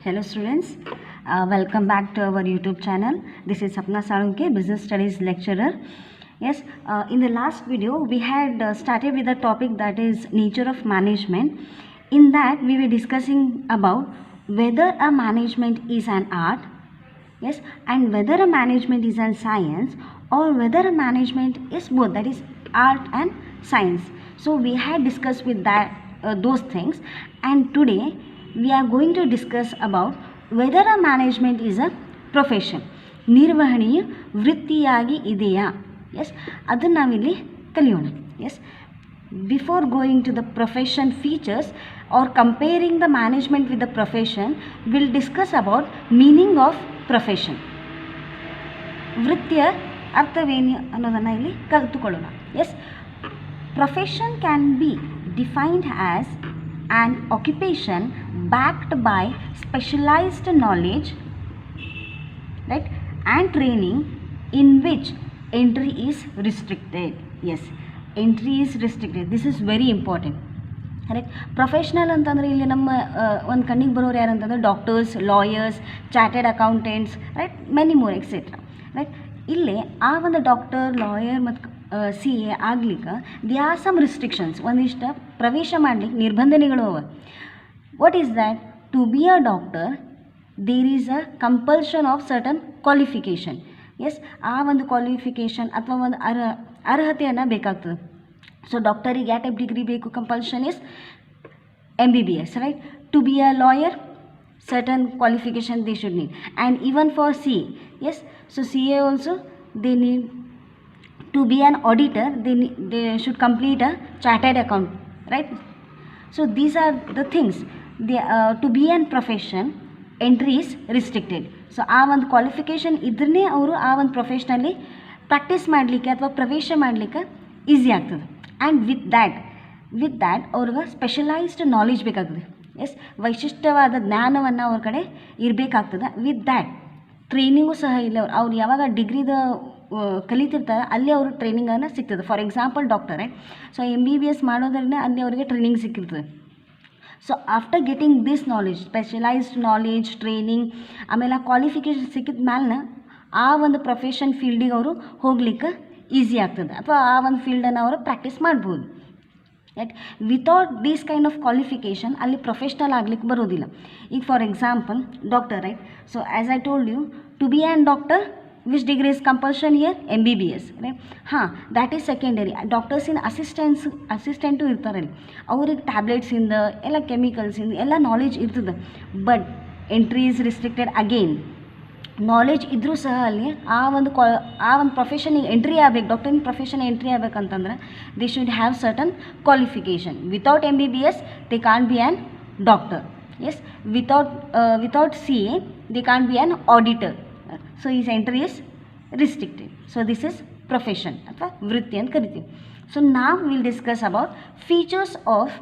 Hello students, welcome back to our YouTube channel. This is Sapna Salunke, Business Studies lecturer. Yes, in the last video we had started with the topic that is nature of management. In that we were discussing about whether a management is an art, yes, and whether a management is a science or whether a management is both, that is art and science. So we had discussed with that those things, and today we are going to discuss about whether a management is a profession. ನಿರ್ವಹಣೆಯು ವೃತ್ತಿಯಾಗಿ ಇದೆಯಾ? S, ಅದನ್ನು ನಾವಿಲ್ಲಿ ಕಲಿಯೋಣ. Yes, before going to the profession features or comparing the management with the profession, we'll discuss about meaning of profession. ವೃತ್ತಿಯ ಅರ್ಥವೇನು ಅನ್ನೋದನ್ನು ಇಲ್ಲಿ ಕಲಿತುಕೊಳ್ಳೋಣ. Yes, profession can be defined as an occupation backed by specialized knowledge, right, and training in which entry is restricted. Yes, entry is restricted. This is very important. Right, professional ಅಂತಂದರೆ ಇಲ್ಲಿ ನಮ್ಮ ಒಂದು ಕಣ್ಣಿಗೆ ಬರೋರು ಯಾರಂತಂದರೆ doctors, lawyers, chartered accountants, right, many more etcetera. Right, ಇಲ್ಲಿ ಆ ಒಂದು ಡಾಕ್ಟರ್, ಲಾಯರ್ ಮತ್ತು CA ಆಗ್ಲಿಕ್ಕೆ ದಿ ಆರ್ ಸಮ್ ರಿಸ್ಟ್ರಿಕ್ಷನ್ಸ್, ಒಂದಿಷ್ಟು ಪ್ರವೇಶ ಮಾಡ್ಲಿಕ್ಕೆ ನಿರ್ಬಂಧನೆಗಳು ಅವ. What is that? To be a doctor there is a compulsion of certain qualification. Yes, ಆ ಒಂದು ಕ್ವಾಲಿಫಿಕೇಷನ್ ಅಥವಾ ಒಂದು ಅರ್ಹತೆಯನ್ನು ಬೇಕಾಗ್ತದೆ. ಸೊ ಡಾಕ್ಟರಿಗೆ ಯಾವ ಟೈಪ್ ಡಿಗ್ರಿ ಬೇಕು? Compulsion is MBBS, right? To be a lawyer, certain qualification they should need. And even for CA, yes, so CA also they need. To be an auditor, they should complete a chartered account, right? So these are the things. To be an profession, entry is restricted. So ಆ ಒಂದು qualification ಇದ್ರೇ ಅವರು ಆ ಒಂದು ಪ್ರೊಫೆಷ್ನಲ್ಲಿ practice ಮಾಡಲಿಕ್ಕೆ ಅಥವಾ ಪ್ರವೇಶ ಮಾಡಲಿಕ್ಕೆ ಈಸಿ ಆಗ್ತದೆ. ಆ್ಯಂಡ್ ವಿತ್ ದ್ಯಾಟ್ ಅವ್ರಿಗೆ ಸ್ಪೆಷಲೈಸ್ಡ್ ನಾಲೆಜ್ ಬೇಕಾಗ್ತದೆ. ಎಸ್, ವೈಶಿಷ್ಟ್ಯವಾದ ಜ್ಞಾನವನ್ನು ಅವ್ರ ಕಡೆ ಇರಬೇಕಾಗ್ತದೆ. ವಿತ್ ದ್ಯಾಟ್ ಟ್ರೈನಿಂಗು ಸಹ ಇಲ್ಲ. ಅವ್ರು ಯಾವಾಗ ಡಿಗ್ರಿದ ಕಲಿತಿರ್ತಾರೆ ಅಲ್ಲಿ ಅವರು ಟ್ರೈನಿಂಗನ್ನು ಸಿಗ್ತದೆ. For example doctor, right, so MBBS ಮಾಡೋದ್ರಿಂದ ಅಲ್ಲಿ ಅವರಿಗೆ ಟ್ರೈನಿಂಗ್ ಸಿಕ್ಕಿರ್ತದೆ. So after getting this knowledge, specialised knowledge, training, ಆಮೇಲೆ ಆ ಕ್ವಾಲಿಫಿಕೇಷನ್ ಸಿಕ್ಕಿದ ಮೇಲೆ ಆ ಒಂದು ಪ್ರೊಫೆಷನ್ ಫೀಲ್ಡಿಗೆ ಅವರು ಹೋಗ್ಲಿಕ್ಕೆ ಈಸಿ ಆಗ್ತದೆ ಅಥವಾ ಆ ಒಂದು ಫೀಲ್ಡನ್ನು ಅವರು ಪ್ರಾಕ್ಟೀಸ್ ಮಾಡ್ಬೋದು. Right, without this kind of qualification ಅಲ್ಲಿ ಪ್ರೊಫೆಷ್ನಲ್ ಆಗ್ಲಿಕ್ಕೆ ಬರೋದಿಲ್ಲ. ಈಗ for example doctor, right, so as I told you, to be an doctor which degree is compulsion here? MBBS, right? That is secondary. Doctors in assistant ಇರ್ತಾರಲ್ಲಿ ಅವ್ರಿಗೆ ಟ್ಯಾಬ್ಲೆಟ್ಸಿಂದ ಎಲ್ಲ ಕೆಮಿಕಲ್ಸಿಂದ ಎಲ್ಲ ನಾಲೆಜ್ ಇರ್ತದೆ. But entry is restricted. Again knowledge ಇದ್ದರೂ ಸಹ ಅಲ್ಲಿ ಆ ಒಂದು ಪ್ರೊಫೆಷನಿಗೆ ಎಂಟ್ರಿ ಆಗಬೇಕು, ಡಾಕ್ಟರ್ ಪ್ರೊಫೆಷನ್ ಎಂಟ್ರಿ ಆಗಬೇಕಂತಂದ್ರೆ they should have certain qualification. Without MBBS they can't be an doctor. Yes, without CA they can't be an auditor. So is entry is restricted. So this is profession ಅಥವಾ ವೃತ್ತಿ ಅಂತ ಕರಿತೀವಿ. ಸೊ ನಾವು will discuss about features of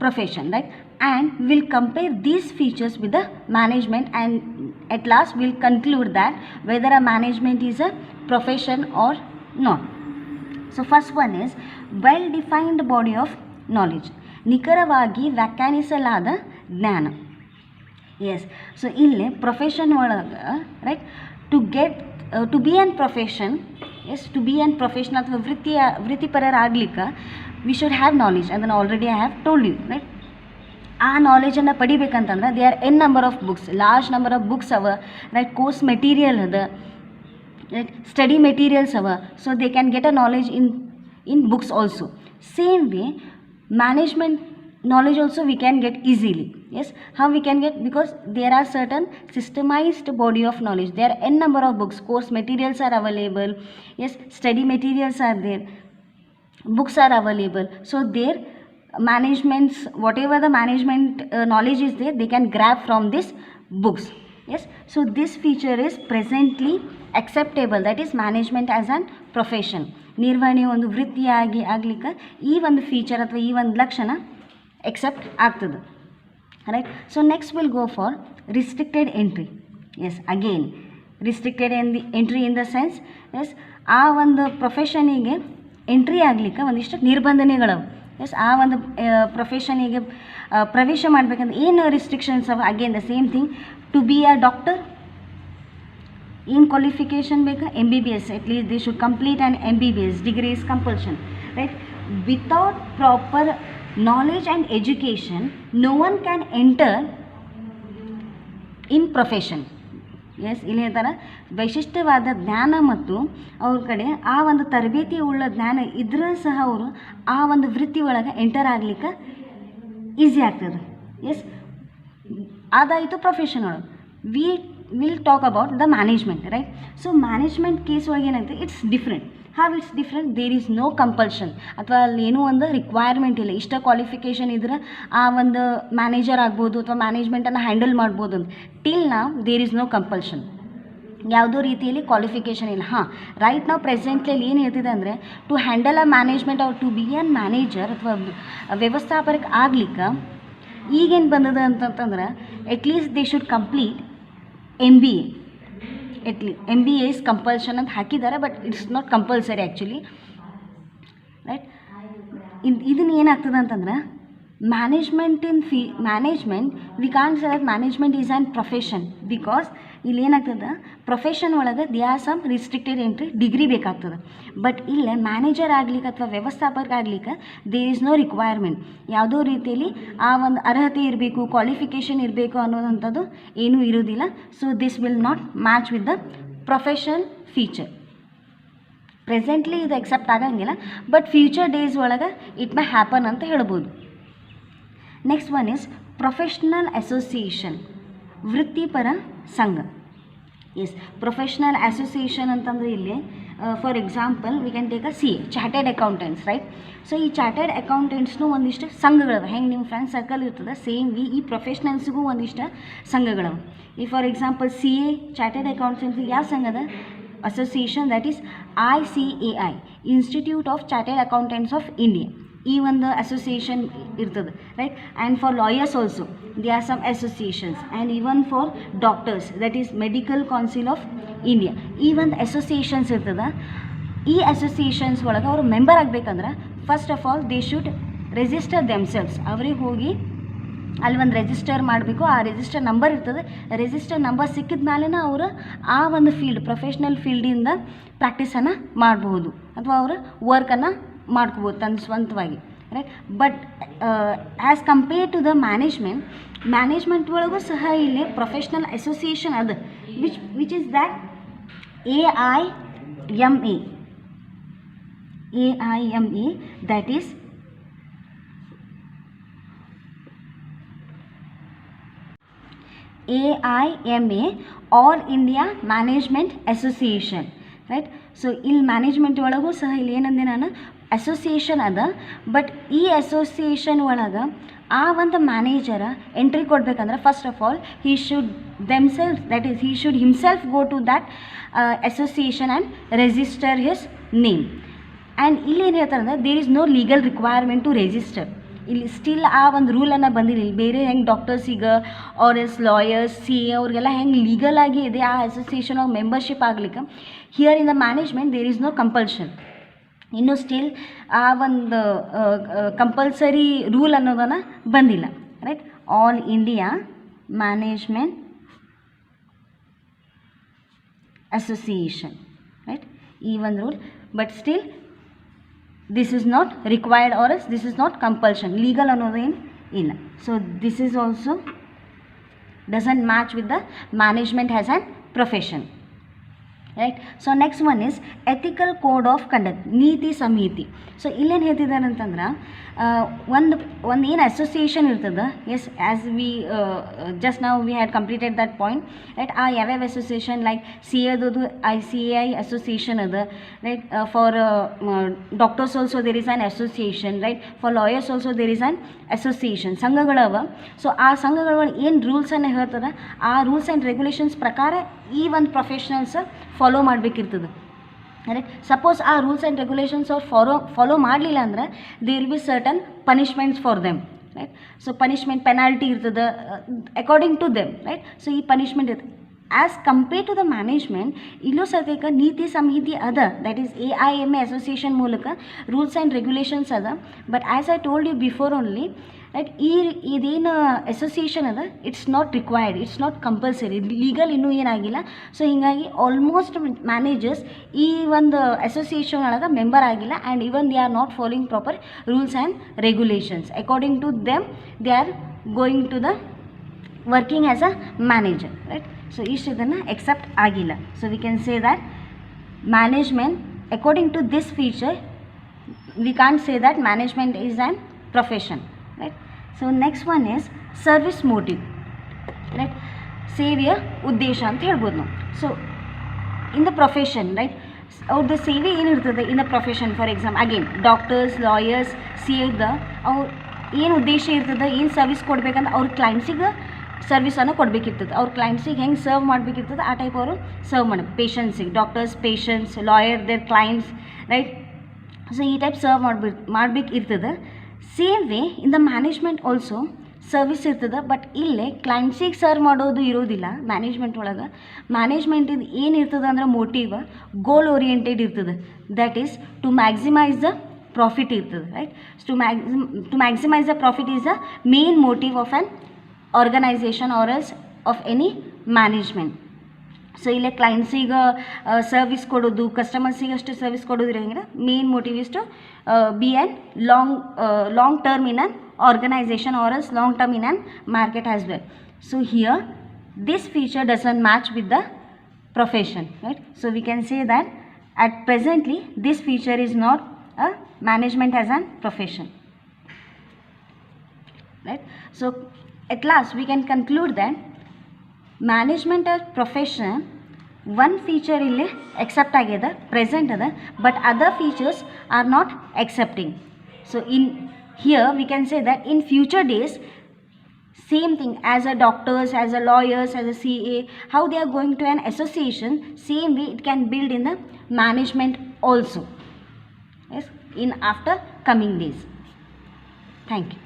profession, right, and we'll compare these features with the management, and at last we'll conclude that whether a management is a profession or not. So first one is well defined body of knowledge, ನಿಖರವಾಗಿ ವ್ಯಾಖ್ಯಾನಿಸಲಾದ ಜ್ಞಾನ. Yes, so ಇಲ್ಲಿ profession ಒಳಗೆ, right, to be an profession, yes, to be an profession ಅಥವಾ ವೃತ್ತಿಪರರಾಗ್ಲಿಕ್ಕೆ we should have knowledge. ಅದನ್ನು already I have told you, right. ಆ ನಾಲೆಜನ್ನು ಪಡಿಬೇಕಂತಂದ್ರೆ they are an number of books, large number of books ಅವ, right, course material ಅದ, right, study materials ಅವ. So they can get a knowledge in books also. Same way management knowledge also we can get easily. Yes, how we can get? Because there are certain systemized body of knowledge. There are n number of books, course materials are available. Yes, study materials are there, books are available. So their managements, whatever the management knowledge is there, they can grab from these books. Yes, so this feature is presently acceptable, that is management as an profession. ನಿರ್ವಹಣೆ ಒಂದು ವೃತ್ತಿಯಾಗಿ ಆಗ್ಲಿಕ್ಕೆ ಈ ಒಂದು feature ಅಥವಾ ಈ ಒಂದು ಲಕ್ಷಣ ಎಕ್ಸೆಪ್ಟ್ ಆಗ್ತದೆ, right. So next will go for restricted entry. Yes, again restricted entry in the sense, yes, ಆ ಒಂದು ಪ್ರೊಫೆಷನಿಗೆ ಎಂಟ್ರಿ ಆಗಲಿಕ್ಕೆ ಒಂದಿಷ್ಟು ನಿರ್ಬಂಧನೆಗಳವು. ಎಸ್ ಆ ಒಂದು ಪ್ರೊಫೆಷನಿಗೆ ಪ್ರವೇಶ ಮಾಡಬೇಕಂದ್ರೆ ಏನು ರಿಸ್ಟ್ರಿಕ್ಷನ್ಸ್ ಅವ? Again the same thing, to be a doctor ಏನು ಕ್ವಾಲಿಫಿಕೇಷನ್ ಬೇಕಾ? MBBS, at least they should complete an MBBS degree is compulsion, right? Without proper knowledge and education, no one can enter in profession. Yes, ಇಲ್ಲಿ ಹೇಳ್ತಾರೆ ವೈಶಿಷ್ಟ್ಯವಾದ ಜ್ಞಾನ ಮತ್ತು ಅವ್ರ ಕಡೆ ಆ ಒಂದು ತರಬೇತಿ ಉಳ್ಳ ಜ್ಞಾನ ಇದ್ರೆ ಸಹ ಅವರು ಆ ಒಂದು ವೃತ್ತಿ ಒಳಗೆ ಎಂಟರ್ ಆಗ್ಲಿಕ್ಕೆ ಈಸಿ ಆಗ್ತದೆ. ಎಸ್, ಅದಾಯಿತು ಪ್ರೊಫೆಷನ್ ಒಳಗೆ. We will talk about the management, right? So management case ಒಳಗೆ ಏನಾಗುತ್ತೆ, it's different. How it's different? There is no compulsion, ಅಥವಾ ಅಲ್ಲಿ ಏನೂ ಒಂದು ರಿಕ್ವೈರ್ಮೆಂಟ್ ಇಲ್ಲ. ಇಷ್ಟ ಕ್ವಾಲಿಫಿಕೇಷನ್ ಇದ್ರೆ ಆ ಒಂದು ಮ್ಯಾನೇಜರ್ ಆಗ್ಬೋದು ಅಥವಾ ಮ್ಯಾನೇಜ್ಮೆಂಟನ್ನು ಹ್ಯಾಂಡಲ್ ಮಾಡ್ಬೋದು ಅಂತ. ಟಿಲ್ ನಾವು ದೇರ್ ಈಸ್ ನೋ ಕಂಪಲ್ಷನ್, ಯಾವುದೋ ರೀತಿಯಲ್ಲಿ ಕ್ವಾಲಿಫಿಕೇಷನ್ ಇಲ್ಲ. ಹಾಂ, ರೈಟ್ ನಾವು ಪ್ರೆಸೆಂಟ್ಲಿ ಏನು ಹೇಳ್ತಿದೆ ಅಂದರೆ, ಟು ಹ್ಯಾಂಡಲ್ ಅ ಮ್ಯಾನೇಜ್ಮೆಂಟ್ ಅವ್ರು ಟು ಬಿ ಅನ್ ಮ್ಯಾನೇಜರ್ ಅಥವಾ ವ್ಯವಸ್ಥಾಪಕ ಆಗ್ಲಿಕ್ಕೆ ಈಗೇನು ಬಂದದ ಅಂತಂತಂದ್ರೆ, at least they should complete MBA. MBA is compulsion ಅಂತ ಹಾಕಿದ್ದಾರೆ, but it's not compulsory actually, right? ಇದನ್ನು ಏನಾಗ್ತದೆ ಅಂತಂದ್ರೆ, management we can't say that management is an profession, because ಇಲ್ಲಿ ಏನಾಗ್ತದೆ, ಪ್ರೊಫೆಷನ್ ಒಳಗೆ they are some restricted entry degree ಬೇಕಾಗ್ತದೆ. But ಇಲ್ಲೇ ಮ್ಯಾನೇಜರ್ ಆಗ್ಲಿಕ್ಕೆ ಅಥವಾ ವ್ಯವಸ್ಥಾಪಕ ಆಗ್ಲಿಕ್ಕೆ ದೇರ್ ಈಸ್ ನೋ ರಿಕ್ವೈರ್ಮೆಂಟ್. ಯಾವುದೋ ರೀತಿಯಲ್ಲಿ ಆ ಒಂದು ಅರ್ಹತೆ ಇರಬೇಕು, ಕ್ವಾಲಿಫಿಕೇಷನ್ ಇರಬೇಕು ಅನ್ನೋದಂಥದ್ದು ಏನೂ ಇರೋದಿಲ್ಲ. So this will not match with the profession feature. Presently ಇದು ಎಕ್ಸೆಪ್ಟ್ ಆಗಂಗಿಲ್ಲ, ಬಟ್ ಫ್ಯೂಚರ್ ಡೇಸ್ ಒಳಗೆ ಇಟ್ ಮೇ ಹ್ಯಾಪನ್ ಅಂತ ಹೇಳ್ಬೋದು. Next one is professional association, ವೃತ್ತಿಪರ ಸಂಘ. ಎಸ್, ಪ್ರೊಫೆಷ್ನಲ್ ಅಸೋಸಿಯೇಷನ್ ಅಂತಂದರೆ ಇಲ್ಲಿ for example we can take a CA, chartered accountants, right? So ಈ ಚಾರ್ಟೆಡ್ ಅಕೌಂಟೆಂಟ್ಸ್ನು ಒಂದಿಷ್ಟು ಸಂಘಗಳವೆ. ಹೆಂಗೆ ನಿಮ್ಮ ಫ್ರೆಂಡ್ಸ್ ಸರ್ಕಲ್ ಇರ್ತದೆ, ಸೇಮ್ ಈ ಪ್ರೊಫೆಷ್ನಲ್ಸ್ಗೂ ಒಂದಿಷ್ಟು ಸಂಘಗಳವೆ. ಈ for example CA chartered accountants ಯಾವ ಸಂಘದ? Association, that is ICAI, institute of chartered accountants of India. ಈ ಒಂದು ಅಸೋಸಿಯೇಷನ್ ಇರ್ತದೆ, right? And for lawyers also they are some associations, and even for doctors that is medical council of India. ಈ ಒಂದು associations ಇರ್ತದೆ. ಈ associations ಒಳಗೆ ಅವರು member ಆಗಬೇಕಂದ್ರೆ first of all they should register themselves. ಅವ್ರಿಗೆ ಹೋಗಿ ಅಲ್ಲಿ ಒಂದು ರಿಜಿಸ್ಟರ್ ಮಾಡಬೇಕು. ಆ ರಿಜಿಸ್ಟರ್ ನಂಬರ್ ಇರ್ತದೆ. ರಿಜಿಸ್ಟರ್ ನಂಬರ್ ಸಿಕ್ಕಿದ ಮೇಲೇ ಅವರು ಆ ಒಂದು ಫೀಲ್ಡ್, ಪ್ರೊಫೆಷ್ನಲ್ ಫೀಲ್ಡಿಂದ ಪ್ರಾಕ್ಟೀಸನ್ನು ಮಾಡಬಹುದು ಅಥವಾ ಅವರು ವರ್ಕನ್ನು ಮಾಡ್ಕೋಬೋದು ತನ್ನ ಸ್ವಂತವಾಗಿ, right? But as compare to the management ಒಳಗೂ ಸಹ ಇಲ್ಲಿ ಪ್ರೊಫೆಷ್ನಲ್ ಅಸೋಸಿಯೇಷನ್ ಅದು which is that AIMA, that is AIMA, All India Management Association, right? So ಇಲ್ಲಿ ಮ್ಯಾನೇಜ್ಮೆಂಟ್ ಒಳಗೂ ಸಹ ಇಲ್ಲಿ ಏನಂದೆ ನಾನು, ಅಸೋಸಿಯೇಷನ್ ಅದ. ಬಟ್ ಈ ಅಸೋಸಿಯೇಷನ್ ಒಳಗೆ ಆ ಒಂದು ಮ್ಯಾನೇಜರ ಎಂಟ್ರಿ ಕೊಡಬೇಕಂದ್ರೆ first of all he should himself go to that association and register his name. And ಇಲ್ಲಿ ಏನು ಹೇಳ್ತಾರೆ ಅಂದರೆ, there is no legal requirement to register. ಇಲ್ಲಿ ಸ್ಟಿಲ್ ಆ ಒಂದು ರೂಲನ್ನು ಬಂದಿಲ್ಲ. ಇಲ್ಲಿ ಬೇರೆ ಹೆಂಗೆ ಡಾಕ್ಟರ್ಸಿಗೆ ಆರ್ ಎಸ್ ಲಾಯರ್ಸ್, CA ಅವ್ರಿಗೆಲ್ಲ ಹೆಂಗೆ ಲೀಗಲಾಗಿ ಇದೆ ಆ ಅಸೋಸಿಯೇಷನ್ ಆಫ್ ಮೆಂಬರ್ಶಿಪ್ ಆಗ್ಲಿಕ್ಕೆ, here in the management there is no compulsion. ಇನ್ನೂ ಸ್ಟಿಲ್ ಆ ಒಂದು ಕಂಪಲ್ಸರಿ ರೂಲ್ ಅನ್ನೋದನ್ನು ಬಂದಿಲ್ಲ, right? All India management association, right? ಈ ಒಂದು rule, but still this is not required R yes this is not compulsion. Legal ಅನ್ನೋದೇನು ಇಲ್ಲ. So this is also doesn't match with the management has an profession, right? So next one is ethical code of conduct, ನೀತಿ ಸಂಹಿತೆ. So ಇಲ್ಲೇನು ಹೇಳ್ತಿದ್ದಾರೆ ಅಂತಂದ್ರೆ, ಒಂದು ಏನು association ಇರ್ತದೆ, ಎಸ್, ಆ್ಯಸ್ ವಿ ಜಸ್ಟ್ ನಾವು we had completed that point, right? ಆ ಯಾವ್ಯಾವ ಅಸೋಸಿಯೇಷನ್ ಲೈಕ್ CAದು ICAI ಅಸೋಸಿಯೇಷನ್ ಅದ, right? For doctors also there is an association, right? For lawyers also there is an association, ಸಂಘಗಳವ. So ಆ ಸಂಘಗಳ ಏನು ರೂಲ್ಸನ್ನು ಹೇಳ್ತಾರೆ, ಆ ರೂಲ್ಸ್ ಆ್ಯಂಡ್ ರೆಗ್ಯುಲೇಷನ್ಸ್ ಪ್ರಕಾರ ಈ ಒಂದು ಪ್ರೊಫೆಷನಲ್ಸ್ ಫಾಲೋ ಮಾಡಬೇಕಿರ್ತದೆ, ರೈಟ್? ಸಪೋಸ್ ಆ ರೂಲ್ಸ್ ಆ್ಯಂಡ್ ರೆಗ್ಯುಲೇಷನ್ಸ್ ಅವ್ರು ಫಾಲೋ ಮಾಡಲಿಲ್ಲ ಅಂದ್ರೆ there will be certain punishments for them, right? So punishment penalty ಇರ್ತದೆ according to them, right? So ಈ ಪನಿಷ್ಮೆಂಟ್ ಇರ್ತದೆ. As compare to the management ಇಲ್ಲೂ ಸದ್ಯಕ್ಕೆ ನೀತಿ ಸಂಹಿತೆ ಅದ, ದಟ್ ಈಸ್ AIMA ಅಸೋಸಿಯೇಷನ್ ಮೂಲಕ ರೂಲ್ಸ್ ಆ್ಯಂಡ್ ರೆಗ್ಯುಲೇಷನ್ಸ್ ಅದ. But as I told you before only right, ಇದೇನು ಅಸೋಸಿಯೇಷನ್ ಅದ it's not required, it's not compulsory, legal ಇನ್ನೂ ಏನಾಗಿಲ್ಲ. ಸೊ ಹೀಗಾಗಿ ಆಲ್ಮೋಸ್ಟ್ ಮ್ಯಾನೇಜರ್ಸ್ ಈ ಒಂದು ಅಸೋಸಿಯೇಷನ್ ಒಳಗೆ ಮೆಂಬರ್ ಆಗಿಲ್ಲ, and even they are not following proper rules and regulations. According to them they are going to the working as a manager, right. So ಇಷ್ಟು ಇದನ್ನು accept ಆಗಿಲ್ಲ. So we can say that management according to this feature we can't say that management is an profession, right. So next one is service motive, right. ಸೇವೆಯ ಉದ್ದೇಶ ಅಂತ ಹೇಳ್ಬೋದು ನಾವು. So in the profession, right, ಅವ್ರದ್ದು ಸೇವೆ ಏನಿರ್ತದೆ in the profession. For example again doctors, lawyers, CA ಅವ್ರು ಏನು ಉದ್ದೇಶ ಇರ್ತದೆ, ಏನು ಸರ್ವಿಸ್ ಕೊಡ್ಬೇಕಂತ ಅವ್ರ ಕ್ಲೈಂಟ್ಸಿಗೆ ಸರ್ವಿಸನ್ನು ಕೊಡಬೇಕಿರ್ತದೆ. ಅವ್ರ ಕ್ಲೈಂಟ್ಸಿಗೆ ಹೆಂಗೆ ಸರ್ವ್ ಮಾಡಬೇಕಿರ್ತದೆ ಆ ಟೈಪ್ ಅವರು ಸರ್ವ್ ಮಾಡಬೇಕು. ಪೇಷಂಟ್ಸಿಗೆ, doctors patients, lawyer there clients, right. So ಈ ಟೈಪ್ ಸರ್ವ್ ಮಾಡಬೇಕಿರ್ತದೆ. Same way in the management also service ಇರ್ತದೆ. ಬಟ್ ಇಲ್ಲೇ ಕ್ಲೈಂಟ್ಸಿಗೆ ಸರ್ವ್ ಮಾಡೋದು ಇರೋದಿಲ್ಲ ಮ್ಯಾನೇಜ್ಮೆಂಟ್ ಒಳಗೆ. ಮ್ಯಾನೇಜ್ಮೆಂಟಿದು ಏನಿರ್ತದೆ ಅಂದ್ರೆ ಮೋಟಿವ್ ಗೋಲ್ ಓರಿಯೆಂಟೆಡ್ ಇರ್ತದೆ, that is to maximise the profit ಇರ್ತದೆ, right. To maximise the profit is the main motive of an organisation or else of any management. So ಇಲ್ಲೇ ಕ್ಲೈಂಟ್ಸಿಗೆ ಸರ್ವಿಸ್ ಕೊಡೋದು, ಕಸ್ಟಮರ್ಸಿಗೆ ಅಷ್ಟು ಸರ್ವಿಸ್ ಕೊಡೋದು ಇರೋಂಗಿಲ್ಲ. Main motive is to be an long term in an organisation or else long term in an market as well. So here this feature doesn't match with the profession, right. So we can say that at presently this feature is not a management as a profession, right. So at last we can conclude that management as profession one feature ಇಲ್ಲಿ accept ಆಗ್ಯದ, present ಅದ, but other features are not accepting. So in here we can say that in future days same thing as a doctors, as a lawyers, as a CA, how they are going to an association, same way it can build in the management also, yes, in after coming days. Thank you.